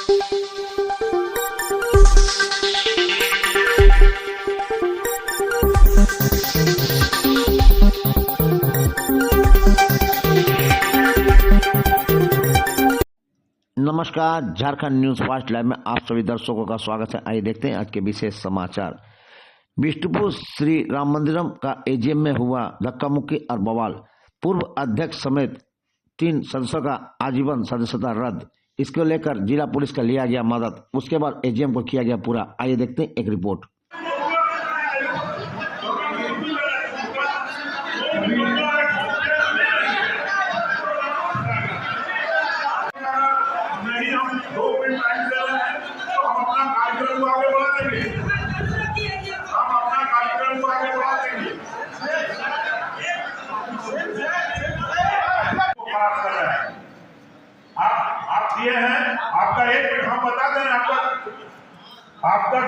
नमस्कार, Jharkhand news fast live में आप सभी दर्शकों का स्वागत है। आइए देखते हैं आज के विशेष समाचार। विष्णुपुर श्री राम मंदिरम का एजीएम में हुआ धक्का मुक्की और बवाल। पूर्व अध्यक्ष समेत 3 सदस्यों का आजीवन सदस्यता रद्द। इसको लेकर जिला पुलिस का लिया गया मदद। उसके बाद एजीएम को किया गया पूरा। आइए देखते हैं एक रिपोर्ट। आप दिए हैं, आपका एक मिनट हम बता दें। आपका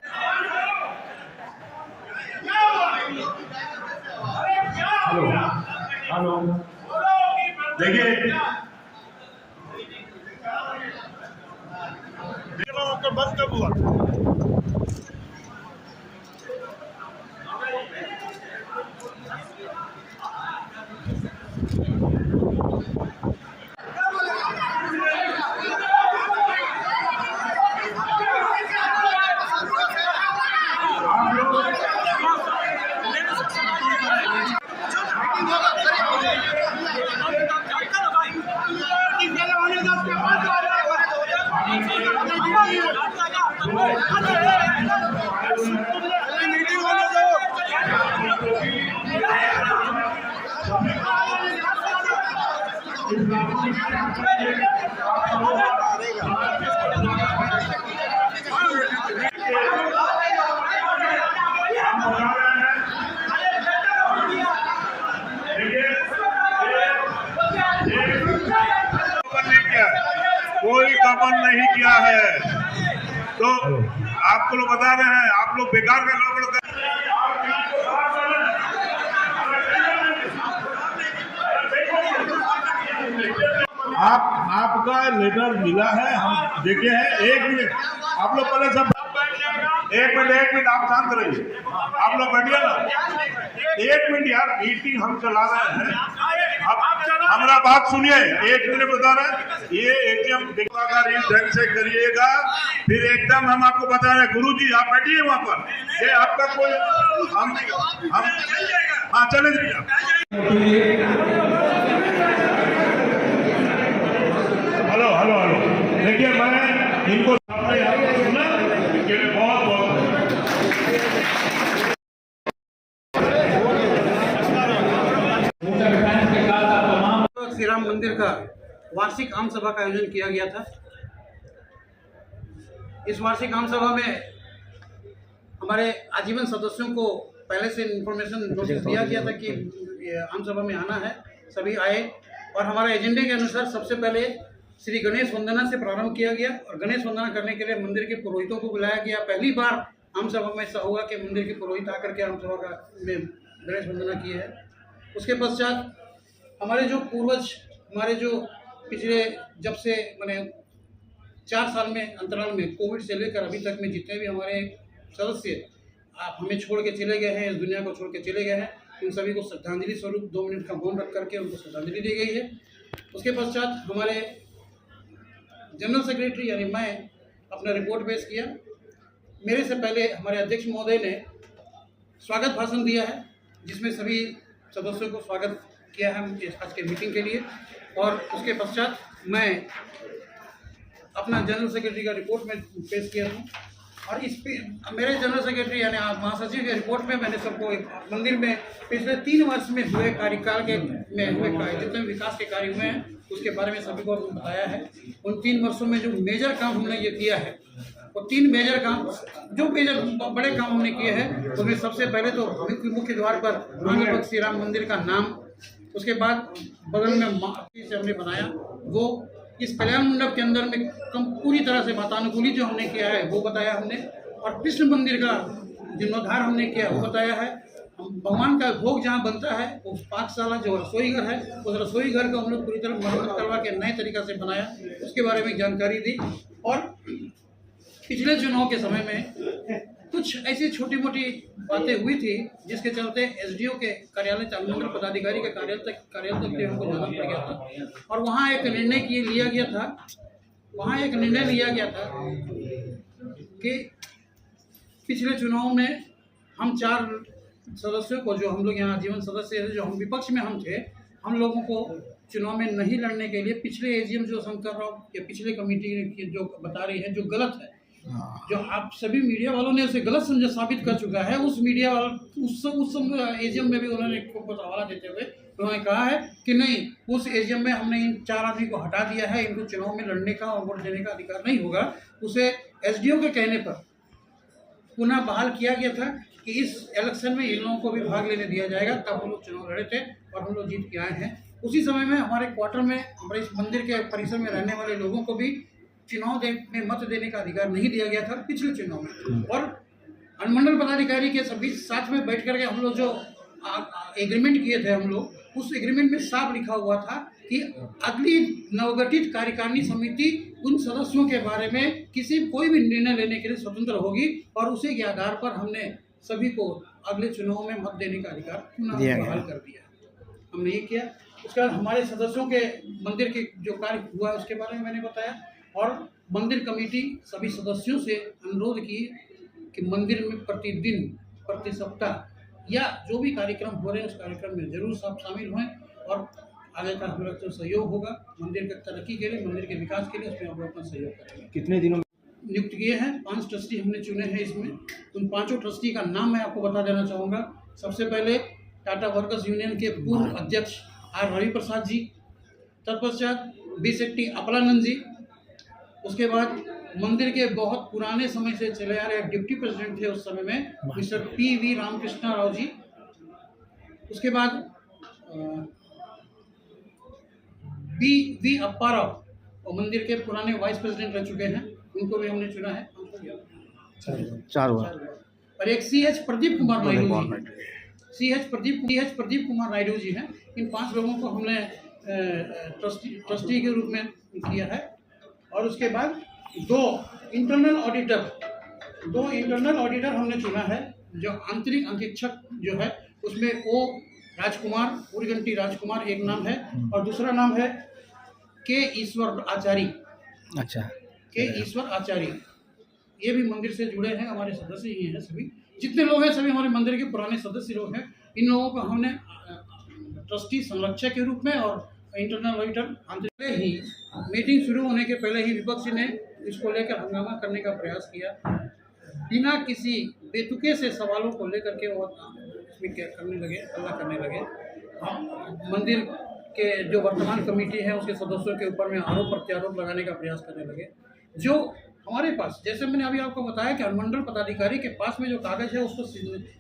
हेलो देखिए बंद कब हुआ? कोई दमन नहीं किया है, तो आपको लोग बता रहे हैं, आप लोग बेकार का गड़बड़ कर। आपका लेटर मिला है, हम देखे हैं। एक मिनट आप लोग पहले सब एक मिनट आप शांत रहिए। आप लोग बैठिए ना, 1 मिनट यार, मीटिंग हम चला रहे हैं। अब हमारा बात सुनिए, 1 मिनट बता रहे हैं। ये एटीएम ढंग से करिएगा, फिर एकदम हम आपको बता रहे हैं। गुरुजी आप बैठिए वहाँ पर। ये आपका कोई हम हाँ चले जाइए। हेलो देखिए, मैं इनको सुना के लिए बहुत श्री राम मंदिर का वार्षिक आम सभा का आयोजन किया गया था। इस वार्षिक आम सभा में हमारे आजीवन सदस्यों को पहले से इन्फॉर्मेशन नोटिस दिया गया था कि आम सभा में आना है। सभी आए और हमारे एजेंडे के अनुसार सबसे पहले श्री गणेश वंदना से प्रारंभ किया गया और गणेश वंदना करने के लिए मंदिर के पुरोहितों को बुलाया गया। पहली बार आम सभा में ऐसा हुआ कि मंदिर के पुरोहित आकर के आम सभा का में गणेश वंदना की है। उसके पश्चात हमारे जो पूर्वज, हमारे जो पिछले जब से मैंने 4 साल में अंतराल में कोविड से लेकर अभी तक में जितने भी हमारे सदस्य आप हमें छोड़ के चले गए हैं, इस दुनिया को छोड़ के चले गए हैं, उन सभी को श्रद्धांजलि स्वरूप 2 मिनट का मौन रख करके उनको श्रद्धांजलि दी गई है। उसके पश्चात हमारे जनरल सेक्रेटरी यानी मैं अपना रिपोर्ट पेश किया। मेरे से पहले हमारे अध्यक्ष महोदय ने स्वागत भाषण दिया है, जिसमें सभी सदस्यों को स्वागत किया है आज के मीटिंग के लिए। और उसके पश्चात मैं अपना जनरल सेक्रेटरी का रिपोर्ट में पेश किया हूँ। और इस मेरे जनरल सेक्रेटरी यानी महासचिव के रिपोर्ट में मैंने सबको मंदिर में पिछले 3 वर्ष में हुए कार्यकाल के में हुए जितने विकास के कार्य हुए हैं उसके बारे में सभी को बताया है। उन 3 वर्षों में जो मेजर काम हमने ये किया है, वो 3 मेजर काम, जो मेजर बड़े काम हमने किए हैं, तो सबसे पहले तो मुख्य द्वार पर आंगनबाड़ी श्री राम मंदिर का नाम, उसके बाद बगल में से हमने बनाया वो, इस कल्याण मंडप के अंदर में पूरी तरह से वातानुकूलित जो हमने किया है वो बताया हमने, और कृष्ण मंदिर का जीर्णोद्धार हमने किया वो बताया है। भगवान का भोग जहाँ बनता है वो पाकशाला जो रसोई घर है, उस रसोई घर को हम लोग पूरी तरह मरम्मत करवा के नए तरीका से बनाया, उसके बारे में जानकारी दी। और पिछले चुनाव के समय में कुछ ऐसी छोटी मोटी बातें हुई थी जिसके चलते एसडीओ के कार्यालय अनुमंडल पदाधिकारी के कार्यालय तक हमको जाना पड़ गया था और वहाँ एक निर्णय लिया गया था कि पिछले चुनाव में हम 4 सदस्यों को, जो हम लोग यहाँ आजीवन सदस्य थे, जो हम विपक्ष में हम थे, हम लोगों को चुनाव में नहीं लड़ने के लिए पिछले एजीएम जो शंकर राव या पिछले कमेटी जो बता रही है जो गलत है, जो आप सभी मीडिया वालों ने उसे गलत समझा साबित कर चुका है। उस मीडिया वालों उस एजीएम में भी उन्होंने हवाला देते हुए उन्होंने कहा है कि नहीं, उस एजीएम में हमने इन 4 आदमी को हटा दिया है, इनको चुनाव में लड़ने का और वोट देने का अधिकार नहीं होगा। उसे एसडीओ के कहने पर पुनः बहाल किया गया था कि इस इलेक्शन में इन लोगों को भी भाग लेने दिया जाएगा। तब हम लोग चुनाव लड़े थे और हम लोग जीत के आए हैं। उसी समय में हमारे क्वार्टर में, हमारे इस मंदिर के परिसर में रहने वाले लोगों को भी चुनाव में मत देने का अधिकार नहीं दिया गया था पिछले चुनाव में। और अनुमंडल पदाधिकारी के सभी साथ में बैठ करके हम लोग जो एग्रीमेंट किए थे, हम लोग उस एग्रीमेंट में साफ लिखा हुआ था कि अगली नवगठित कार्यकारिणी समिति उन सदस्यों के बारे में कोई भी निर्णय लेने के लिए स्वतंत्र होगी और उसी के आधार पर हमने सभी को अगले चुनाव में मत देने का अधिकार पुनः बहाल कर दिया। हमने ये किया। उसके बाद हमारे सदस्यों के मंदिर के जो कार्य हुआ उसके बारे में मैंने बताया और मंदिर कमेटी सभी सदस्यों से अनुरोध की कि मंदिर में प्रतिदिन, प्रति सप्ताह या जो भी कार्यक्रम हो रहे हैं उस कार्यक्रम में जरूर सब शामिल हों और आगे का हम लोग तो सहयोग होगा मंदिर के तरक्की के लिए, मंदिर के विकास के लिए, उसमें हम लोग अपना सहयोग करेंगे। कितने दिनों में नियुक्त किए हैं? 5 ट्रस्टी हमने चुने हैं। इसमें उन 5 ट्रस्टी का नाम मैं आपको बता देना चाहूँगा। सबसे पहले टाटा वर्कर्स यूनियन के पूर्व अध्यक्ष आर रवि प्रसाद जी, तत्पश्चात बी सेक्टी अपलानंद जी, उसके बाद मंदिर के बहुत पुराने समय से चले आ रहे डिप्टी प्रेसिडेंट थे उस समय में मिस्टर पी.वी. रामकृष्ण राव जी, उसके बाद बी अप्पा राव और मंदिर के पुराने वाइस प्रेसिडेंट रह चुके हैं, उनको भी हमने चुना है 4 और एक सी.एच. प्रदीप कुमार नायडू जी, सी.एच. प्रदीप कुमार नायडू जी हैं। इन 5 लोगों को हमने ट्रस्टी के रूप में किया है। और उसके बाद 2 इंटरनल ऑडिटर हमने चुना है। जो आंतरिक अंकेक्षक जो है उसमें ओ राजकुमार, उर्गंटी राजकुमार एक नाम है और दूसरा नाम है के ईश्वर आचार्य। अच्छा, के ईश्वर आचार्य, ये भी मंदिर से जुड़े हैं, हमारे सदस्य ही हैं। सभी जितने लोग हैं सभी हमारे मंदिर के पुराने सदस्य लोग हैं। इन लोगों को हमने ट्रस्टी संरक्षक के रूप में और इंटरनल ऑडिटर आंतरिक ही मीटिंग शुरू होने के पहले ही विपक्ष ने इसको लेकर हंगामा करने का प्रयास किया। बिना किसी बेतुके से सवालों को लेकर के वो इसमें क्या करने लगे, हल्ला करने लगे। हम मंदिर के जो वर्तमान कमेटी है उसके सदस्यों के ऊपर में आरोप प्रत्यारोप लगाने का प्रयास करने लगे। जो हमारे पास, जैसे मैंने अभी आपको बताया कि अनुमंडल पदाधिकारी के पास में जो कागज़ है उसको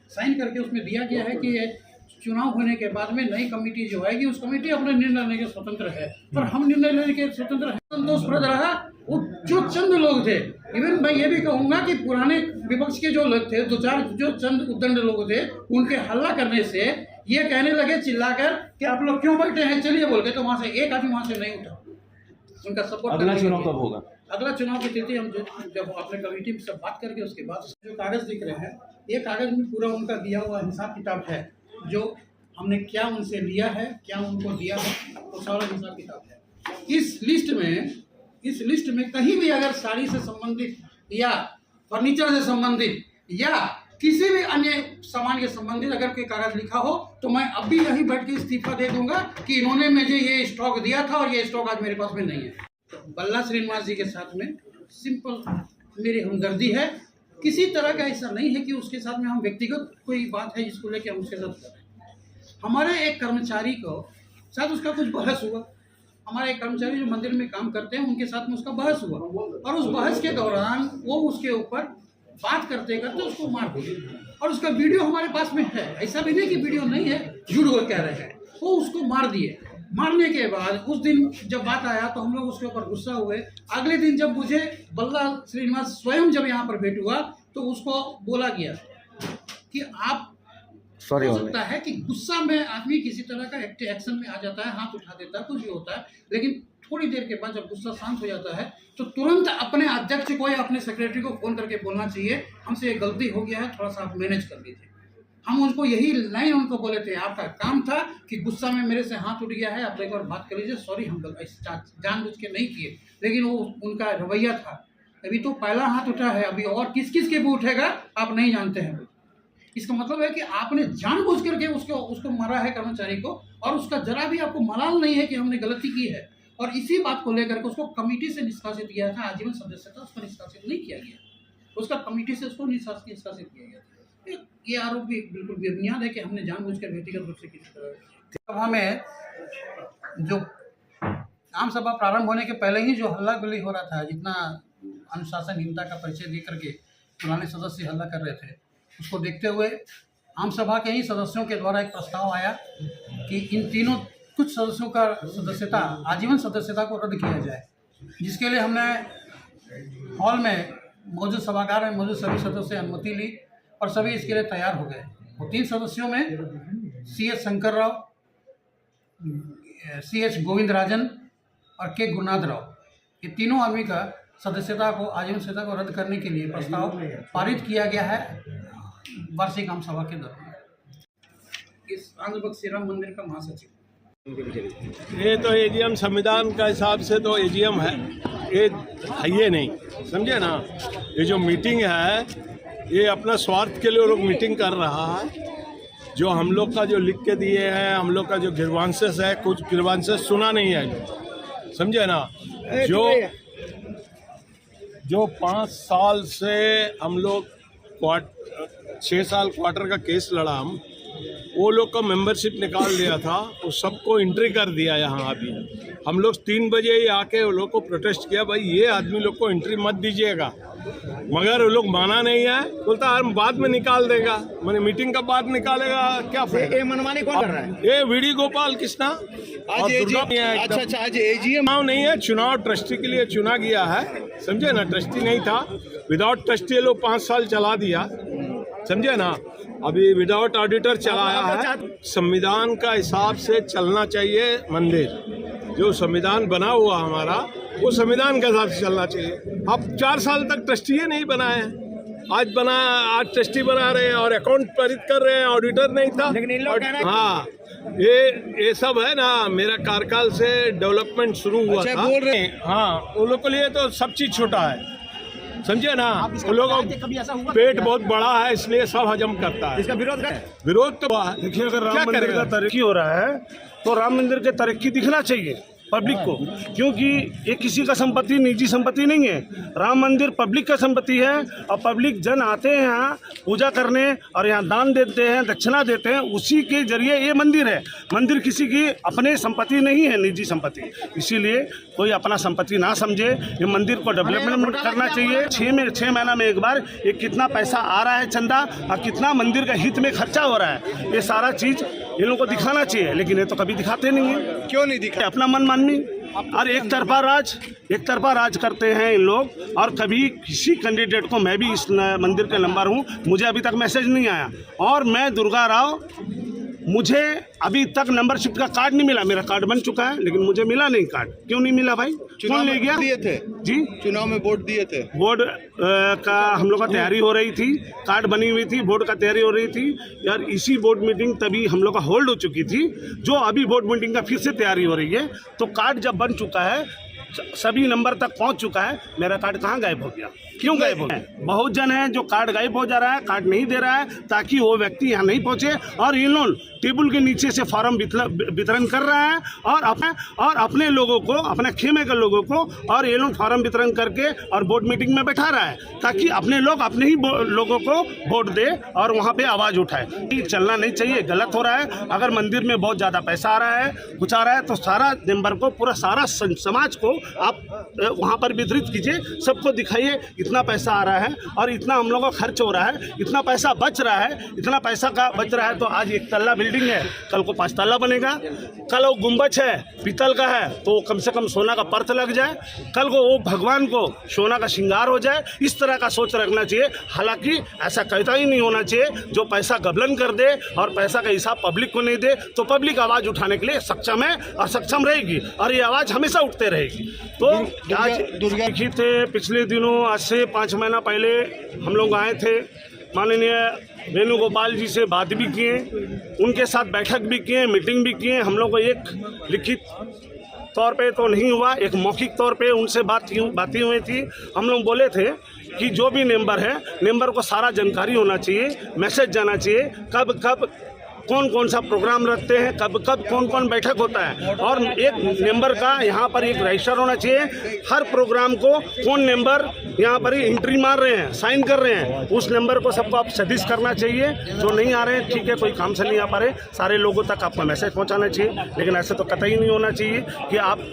साइन करके उसमें दिया गया है कि ये चुनाव होने के बाद में नई कमेटी जो आएगी उस कमेटी अपने निर्णय लेने के स्वतंत्र है, पर हम निर्णय लेने के स्वतंत्र है। संतोषप्रद रहा वो जो चंद लोग थे। इवन मैं ये भी कहूँगा कि पुराने विपक्ष के जो लोग थे, 2-4 जो चंद उद्दंड लोग थे, उनके हल्ला करने से ये कहने लगे चिल्लाकर कि आप लोग क्यों बैठे हैं, चलिए बोल के, तो वहाँ से एक आदमी वहाँ से नहीं उठा। उनका सपोर्ट। अगला चुनाव कब होगा? अगला चुनाव की तिथि हम जब अपने कमेटी से बात करके उसके बाद जो कागज़ दिख रहे हैं, ये कागज़ में पूरा उनका दिया हुआ हिसाब किताब है, जो हमने क्या उनसे लिया है, क्या उनको दिया है, वो सारा हिसाब किताब है। इस लिस्ट में कहीं भी अगर साड़ी से संबंधित या फर्नीचर से संबंधित या किसी भी अन्य सामान के संबंधित अगर कोई कागज लिखा हो तो मैं अभी यहीं बैठ के इस्तीफा दे दूंगा कि इन्होंने मुझे ये स्टॉक दिया था और ये स्टॉक आज मेरे पास में नहीं है। बल्ला श्रीनिवास जी के साथ में सिंपल मेरी हमदर्दी है। किसी तरह का ऐसा नहीं है कि उसके साथ में हम व्यक्तिगत कोई बात है जिसको लेके हम उसके साथ कर रहे हैं। हमारे एक कर्मचारी को शायद उसका कुछ बहस हुआ, हमारे एक कर्मचारी जो मंदिर में काम करते हैं उनके साथ में उसका बहस हुआ और उस बहस के दौरान वो उसके ऊपर बात करते करते उसको मार दिया और उसका वीडियो हमारे पास में है। ऐसा भी नहीं कि वीडियो नहीं है, झूठ वो कह रहे हैं। वो उसको मार दिए। मारने के बाद उस दिन जब बात आया तो हम लोग उसके ऊपर गुस्सा हुए। अगले दिन जब मुझे बल्ला श्रीनिवास स्वयं जब यहाँ पर भेंट हुआ तो उसको बोला गया कि आप हो सकता है कि गुस्सा में आदमी किसी तरह का एक्शन में आ जाता है, हाथ उठा देता है, कुछ भी होता है, लेकिन थोड़ी देर के बाद जब गुस्सा शांत हो जाता है तो तुरंत अपने अध्यक्ष को या अपने सेक्रेटरी को फ़ोन करके बोलना चाहिए, हमसे ये गलती हो गया है, थोड़ा सा आप मैनेज कर लीजिए। हम उनको यही लाइन उनको बोले थे, आपका काम था कि गुस्सा में मेरे से हाथ उठ गया है, आप एक बार बात कर लीजिए, सॉरी हम जानबूझ के नहीं किए, लेकिन वो उनका रवैया था। अभी तो पहला हाथ उठा है, अभी और किस किस के भी उठेगा आप नहीं जानते हैं। इसका मतलब है कि आपने जानबूझ करके उसको मारा है कर्मचारी को, और उसका जरा भी आपको मलाल नहीं है कि हमने गलती की है। और इसी बात को लेकर के उसको कमेटी से निष्कासित किया था, आजीवन सदस्यता उसको निष्कासित नहीं किया गया, उसका कमेटी से उसको निष्कासित किया गया था। ये आरोप भी बिल्कुल बेबुनियाद है कि हमने जानबूझकर व्यक्तिगत रूप से किसी तरह। सभा में जो आम सभा प्रारंभ होने के पहले ही जो हल्ला गुल्ली हो रहा था, जितना अनुशासनहीनता का परिचय दे करके पुराने सदस्य हल्ला कर रहे थे, उसको देखते हुए आम सभा के ही सदस्यों के द्वारा एक प्रस्ताव आया कि इन तीनों कुछ सदस्यों का सदस्यता, आजीवन सदस्यता को रद्द किया जाए, जिसके लिए हमने हॉल में मौजूद सभागार में मौजूद सभी सदस्यों से अनुमति ली और सभी इसके लिए तैयार हो गए। वो 3 सदस्यों में C.H. शंकर राव, C.H. गोविंदराजन और के गुरुनाथ राव, ये तीनों आदमी का सदस्यता को, आजीवन सदस्यता को रद्द करने के लिए प्रस्ताव पारित किया गया है वार्षिक आम सभा के दौरान। इस आंध्र प्रदेश श्री राम मंदिर का महासचिव, ये तो एजीएम संविधान का हिसाब से तो एजीएम है, ये है ये नहीं, समझे ना। ये जो मीटिंग है ये अपना स्वार्थ के लिए लोग मीटिंग कर रहा है। जो हम लोग का जो लिख के दिए हैं, हम लोग का जो ग्रीवांसेस है, कुछ ग्रीवांसेस सुना नहीं है, समझे ना। जो 5 साल से हम लोग 6 साल क्वार्टर का केस लड़ा, वो लोग का मेंबरशिप निकाल दिया था, वो सबको एंट्री कर दिया यहाँ। अभी हम लोग 3 बजे ही आके वो लोग को प्रोटेस्ट किया, भाई ये आदमी लोग को एंट्री मत दीजिएगा, मगर वो लोग माना नहीं है, बोलता हम बाद में निकाल देगा, मैंने मीटिंग का बाद निकालेगा क्या फिर। ये मनमानी कौन कर रहा है? ये वीडी गोपाल कृष्णा आज एजीएम नहीं है, चुनाव ट्रस्टी के लिए चुना गया है, समझे ना। ट्रस्टी नहीं था, विदाउट ट्रस्टी लोग 5 साल चला दिया, समझे ना। अभी विदाउट ऑडिटर चलाया है। संविधान का हिसाब से चलना चाहिए मंदिर, जो संविधान बना हुआ हमारा वो संविधान के हिसाब से चलना चाहिए। अब 4 साल तक ट्रस्टी नहीं बनाए हैं, आज ट्रस्टी बना रहे हैं और अकाउंट पारित कर रहे हैं, ऑडिटर नहीं था। हाँ, ये सब है ना, मेरा कार्यकाल से डेवलपमेंट शुरू हुआ था। बोल रहे हैं हाँ, उन लोग के लिए तो सब चीज छोटा है, समझे ना। उन लोगों का पेट बहुत बड़ा है, इसलिए सब हजम करता है। इसका विरोध तो देखिए, अगर राम मंदिर का तरक्की हो रहा है तो राम मंदिर की तरक्की दिखना चाहिए पब्लिक को, क्योंकि ये किसी का संपत्ति, निजी संपत्ति नहीं है। राम मंदिर पब्लिक का संपत्ति है और पब्लिक जन आते हैं यहाँ पूजा करने और यहाँ दान देते हैं, दक्षिणा देते हैं, उसी के जरिए ये मंदिर है। मंदिर किसी की अपने संपत्ति नहीं है, निजी संपत्ति। इसीलिए कोई अपना संपत्ति ना समझे, ये मंदिर को डेवलपमेंट करना चाहिए। 6 महीना में एक बार ये कितना पैसा आ रहा है चंदा और कितना मंदिर का हित में खर्चा हो रहा है, ये सारा चीज इन लोगों को दिखाना चाहिए, लेकिन ये तो कभी दिखाते नहीं है। क्यों नहीं दिखा? अपना मनमानी और एक तरफा राज करते हैं इन लोग। और कभी किसी कैंडिडेट को, मैं भी इस मंदिर के नंबर हूँ, मुझे अभी तक मैसेज नहीं आया। और मैं दुर्गा राव, मुझे अभी तक मेंबरशिप का कार्ड नहीं मिला। मेरा कार्ड बन चुका है लेकिन मुझे मिला नहीं कार्ड। क्यों नहीं मिला भाई? कौन ले गया? दिए थे जी, चुनाव में वोट दिए थे। बोर्ड का हम लोग का तैयारी हो रही थी, कार्ड बनी हुई थी, बोर्ड का तैयारी हो रही थी यार। इसी बोर्ड मीटिंग तभी हम लोग का होल्ड हो चुकी थी, जो अभी बोर्ड मीटिंग का फिर से तैयारी हो रही है। तो कार्ड जब बन चुका है, सभी नंबर तक पहुंच चुका है, मेरा कार्ड कहाँ गायब हो गया? क्यों गायब हो गया? बहुत जन है जो कार्ड गायब हो जा रहा है, कार्ड नहीं दे रहा है, ताकि वो व्यक्ति यहाँ नहीं पहुंचे। और इन लोग टेबल के नीचे से फॉर्म वितरण कर रहा है और अपने लोगों को, अपने खेमे के लोगों को, और ये लोग फॉर्म वितरण करके और बोर्ड मीटिंग में बैठा रहा है, ताकि अपने लोग अपने ही लोगों को वोट दे और वहाँ पे आवाज़ उठाए। ये चलना नहीं चाहिए, गलत हो रहा है। अगर मंदिर में बहुत ज़्यादा पैसा आ रहा है, कुछ आ रहा है, तो सारा मेंबर को, पूरा सारा समाज को आप वहाँ पर वितरित कीजिए, सबको दिखाइए इतना पैसा आ रहा है और इतना हम लोगों का खर्च हो रहा है, इतना पैसा बच रहा है, इतना पैसा का बच रहा है। तो आज 1 तल्ला बिल्डिंग है, कल को 5 तल्ला बनेगा, कल वो गुंबज है पीतल का है तो कम से कम सोना का पर्थ लग जाए, कल को वो भगवान को सोना का श्रृंगार हो जाए। इस तरह का सोच रखना चाहिए। हालांकि ऐसा कहता ही नहीं होना चाहिए जो पैसा गबलन कर दे और पैसा का हिसाब पब्लिक को नहीं दे तो पब्लिक आवाज़ उठाने के लिए सक्षम है और सक्षम रहेगी और ये आवाज़ हमेशा उठते रहेगी। तो आज दुर्गा थे पिछले दिनों, आज से 5 महीना पहले हम लोग आए थे, माननीय वेणुगोपाल जी से बात भी किए, उनके साथ बैठक भी किए, मीटिंग भी किए। हम लोग को एक लिखित तौर पे तो नहीं हुआ, एक मौखिक तौर पे उनसे बातें हुई थी। हम लोग बोले थे कि जो भी मेंबर है, मेंबर को सारा जानकारी होना चाहिए, मैसेज जाना चाहिए, कब कब कौन कौन सा प्रोग्राम रखते हैं, कब कब कौन कौन बैठक होता है, और एक मेंबर का यहाँ पर एक रजिस्टर होना चाहिए। हर प्रोग्राम को कौन मेंबर यहाँ पर एंट्री मार रहे हैं, साइन कर रहे हैं, उस नंबर को सबको आप सदिश करना चाहिए। जो नहीं आ रहे हैं ठीक है, कोई काम से नहीं आ पा रहे, सारे लोगों तक आपको मैसेज पहुँचाना चाहिए। लेकिन ऐसे तो कतई नहीं होना चाहिए कि आप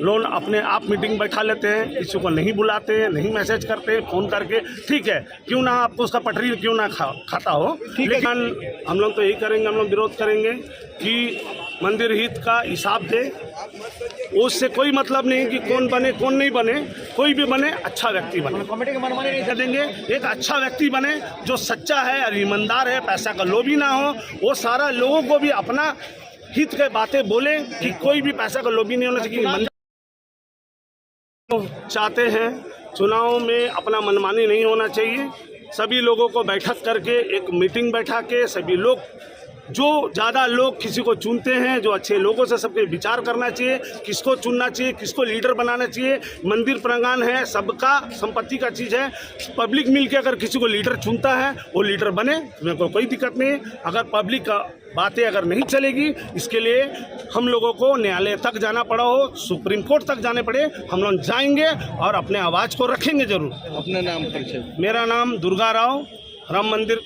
लोग अपने आप मीटिंग बैठा लेते हैं, किसी को नहीं बुलाते हैं, नहीं मैसेज करते हैं फ़ोन करके। ठीक है, क्यों ना आपको उसका पटरी क्यों ना खाता हो, लेकिन हम लोग तो यही करेंगे, हम लोग विरोध करेंगे कि मंदिर हित का हिसाब दे। उससे कोई मतलब नहीं कि कौन बने कौन नहीं बने, कोई भी बने अच्छा व्यक्ति बने। कमेटी के मनमानी नहीं कर देंगे, एक अच्छा व्यक्ति बने जो सच्चा है और ईमानदार है, पैसा का लोभी ना हो। वो सारा लोगों को भी अपना हित के बातें बोले कि कोई भी पैसा का लोभी नहीं होना चाहिए। चाहते हैं चुनाव में अपना मनमानी नहीं होना चाहिए। सभी लोगों को बैठक करके एक मीटिंग बैठा के सभी लोग, जो ज़्यादा लोग किसी को चुनते हैं, जो अच्छे लोगों से सबके विचार करना चाहिए, किसको चुनना चाहिए, किसको लीडर बनाना चाहिए। मंदिर प्रांगण है, सबका संपत्ति का चीज़ है। पब्लिक मिलके अगर किसी को लीडर चुनता है वो लीडर बने, मेरे को कोई दिक्कत नहीं है। अगर पब्लिक का बातें अगर नहीं चलेगी, इसके लिए हम लोगों को न्यायालय तक जाना पड़ा हो, सुप्रीम कोर्ट तक जाने पड़े, हम लोग जाएंगे और अपने आवाज़ को रखेंगे जरूर। अपना नाम परिचय। मेरा नाम दुर्गा राव, राम मंदिर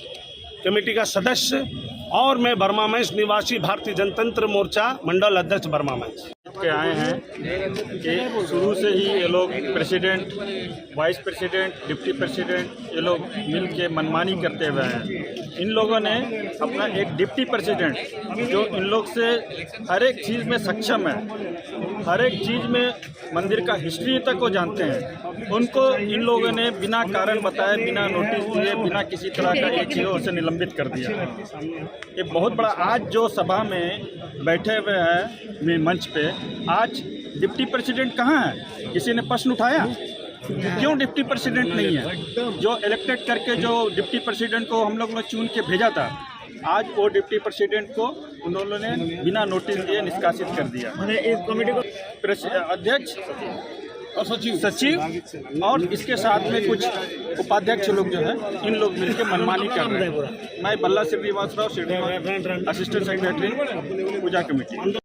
कमेटी का सदस्य, और मैं बर्मा मंच निवासी भारतीय जनतंत्र मोर्चा मंडल अध्यक्ष बर्मा मंच के आए हैं कि शुरू से ही ये लोग president, vice president, deputy president ये लोग मिल के मनमानी करते हुए हैं। इन लोगों ने अपना एक डिप्टी प्रेसिडेंट जो इन लोग से हर एक चीज़ में सक्षम है, हर एक चीज़ में मंदिर का हिस्ट्री तक को जानते हैं, उनको इन लोगों ने बिना कारण बताए, बिना नोटिस दिए, बिना किसी तरह का ये चीज़ों से निलंबित कर दिया। ये बहुत बड़ा आज जो सभा में बैठे हुए हैं मंच पे, आज डिप्टी प्रेसिडेंट कहाँ है? किसी ने प्रश्न उठाया क्यों डिप्टी प्रेसिडेंट नहीं है? जो इलेक्टेड करके जो डिप्टी प्रेसिडेंट को हम लोग ने चुन के भेजा था, आज वो डिप्टी प्रेसिडेंट को उन्होंने बिना नोटिस दिए निष्कासित कर दिया। इस कमेटी को अध्यक्ष और सचिव और इसके साथ में कुछ उपाध्यक्ष लोग जो है, इन लोग मिलकर मनमानी कर रहे हैं। मैं बल्ला श्रीनिवास राव, असिस्टेंट सेक्रेटरी पूजा कमेटी।